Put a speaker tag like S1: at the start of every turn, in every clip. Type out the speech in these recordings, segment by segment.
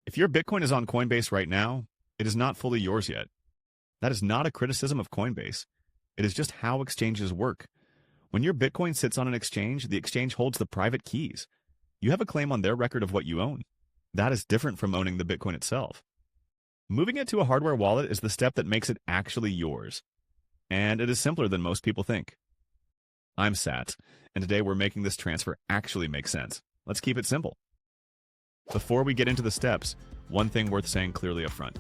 S1: If your Bitcoin is on Coinbase right now, it is not fully yours yet. That is not a criticism of Coinbase. It is just how exchanges work. When your Bitcoin sits on an exchange, the exchange holds the private keys. You have a claim on their record of what you own. That is different from owning the Bitcoin itself. Moving it to a hardware wallet is the step that makes it actually yours. And it is simpler than most people think. I'm Sat, and today we're making this transfer actually make sense. Let's keep it simple. Before we get into the steps, one thing worth saying clearly up front.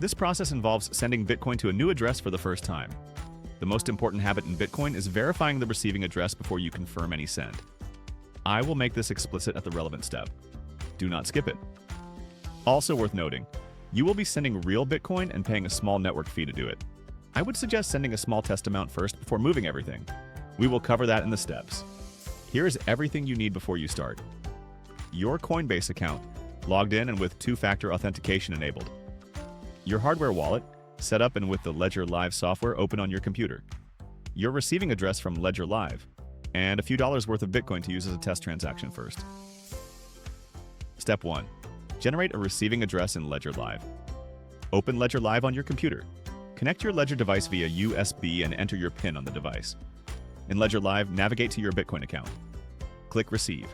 S1: This process involves sending Bitcoin to a new address for the first time. The most important habit in Bitcoin is verifying the receiving address before you confirm any send. I will make this explicit at the relevant step. Do not skip it. Also worth noting, you will be sending real Bitcoin and paying a small network fee to do it. I would suggest sending a small test amount first before moving everything. We will cover that in the steps. Here is everything you need before you start. Your Coinbase account, logged in and with two-factor authentication enabled. Your hardware wallet, set up and with the Ledger Live software open on your computer. Your receiving address from Ledger Live, and a few dollars worth of Bitcoin to use as a test transaction first. Step 1. Generate a receiving address in Ledger Live. Open Ledger Live on your computer. Connect your Ledger device via USB and enter your PIN on the device. In Ledger Live, navigate to your Bitcoin account. Click Receive.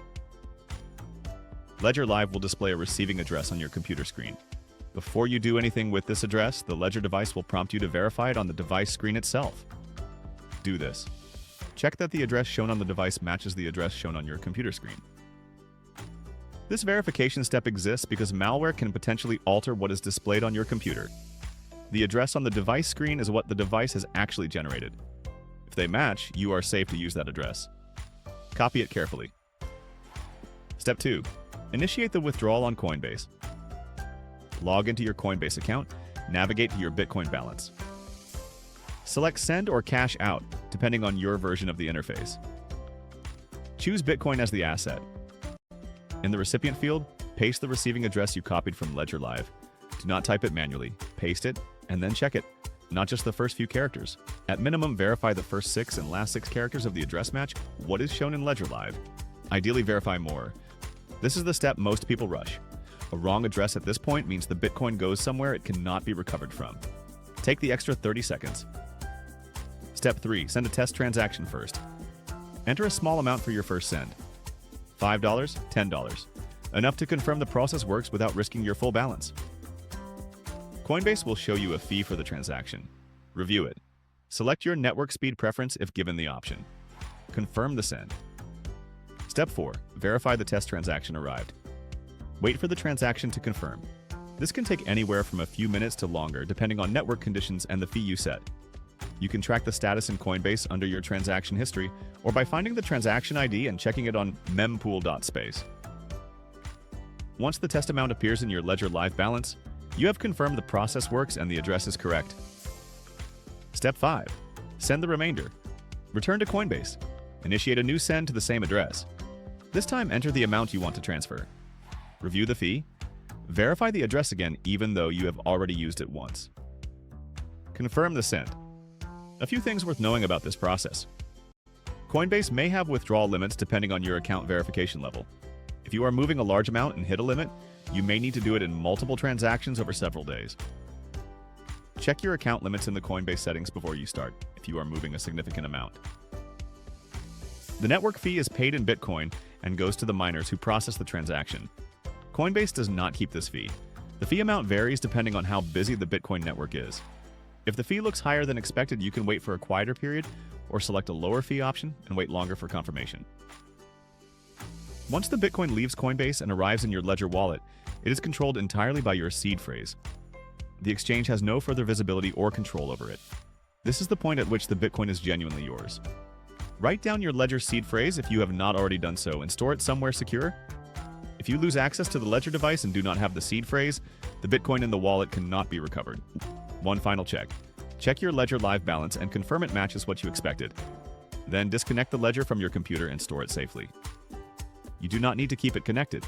S1: Ledger Live will display a receiving address on your computer screen. Before you do anything with this address, the Ledger device will prompt you to verify it on the device screen itself. Do this. Check that the address shown on the device matches the address shown on your computer screen. This verification step exists because malware can potentially alter what is displayed on your computer. The address on the device screen is what the device has actually generated. If they match, you are safe to use that address. Copy it carefully. Step 2. Initiate the withdrawal on Coinbase. Log into your Coinbase account, navigate to your Bitcoin balance. Select Send or Cash Out, depending on your version of the interface. Choose Bitcoin as the asset. In the recipient field, paste the receiving address you copied from Ledger Live. Do not type it manually. Paste it, and then check it. Not just the first few characters. At minimum, verify the first 6 and last 6 characters of the address match what is shown in Ledger Live. Ideally, verify more. This is the step most people rush. A wrong address at this point means the Bitcoin goes somewhere it cannot be recovered from. Take the extra 30 seconds. Step 3. Send a test transaction first. Enter a small amount for your first send. $5, $10. Enough to confirm the process works without risking your full balance. Coinbase will show you a fee for the transaction. Review it. Select your network speed preference if given the option. Confirm the send. Step 4. Verify the test transaction arrived. Wait for the transaction to confirm. This can take anywhere from a few minutes to longer depending on network conditions and the fee you set. You can track the status in Coinbase under your transaction history or by finding the transaction ID and checking it on mempool.space. Once the test amount appears in your Ledger Live balance, you have confirmed the process works and the address is correct. Step 5. Send the remainder. Return to Coinbase. Initiate a new send to the same address. This time, enter the amount you want to transfer. Review the fee. Verify the address again even though you have already used it once. Confirm the send. A few things worth knowing about this process. Coinbase may have withdrawal limits depending on your account verification level. If you are moving a large amount and hit a limit, you may need to do it in multiple transactions over several days. Check your account limits in the Coinbase settings before you start, if you are moving a significant amount. The network fee is paid in Bitcoin and goes to the miners who process the transaction. Coinbase does not keep this fee. The fee amount varies depending on how busy the Bitcoin network is. If the fee looks higher than expected, you can wait for a quieter period or select a lower fee option and wait longer for confirmation. Once the Bitcoin leaves Coinbase and arrives in your Ledger wallet, it is controlled entirely by your seed phrase. The exchange has no further visibility or control over it. This is the point at which the Bitcoin is genuinely yours. Write down your Ledger seed phrase if you have not already done so and store it somewhere secure. If you lose access to the Ledger device and do not have the seed phrase, the Bitcoin in the wallet cannot be recovered. One final check. Check your Ledger Live balance and confirm it matches what you expected. Then disconnect the Ledger from your computer and store it safely. You do not need to keep it connected.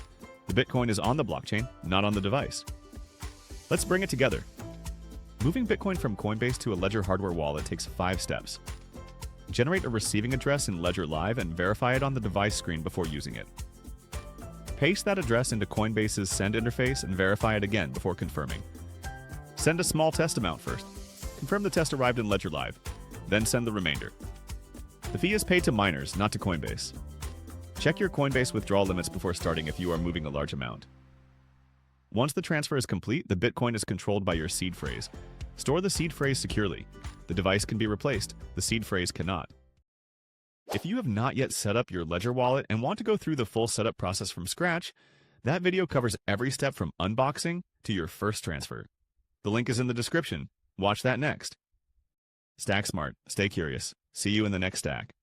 S1: The Bitcoin is on the blockchain, not on the device. Let's bring it together. Moving Bitcoin from Coinbase to a Ledger hardware wallet takes 5 steps. Generate a receiving address in Ledger Live and verify it on the device screen before using it. Paste that address into Coinbase's send interface and verify it again before confirming. Send a small test amount first. Confirm the test arrived in Ledger Live, then send the remainder. The fee is paid to miners, not to Coinbase. Check your Coinbase withdrawal limits before starting if you are moving a large amount. Once the transfer is complete, the Bitcoin is controlled by your seed phrase. Store the seed phrase securely. The device can be replaced. The seed phrase cannot. If you have not yet set up your Ledger wallet and want to go through the full setup process from scratch, that video covers every step from unboxing to your first transfer. The link is in the description. Watch that next. Stack smart. Stay curious. See you in the next stack.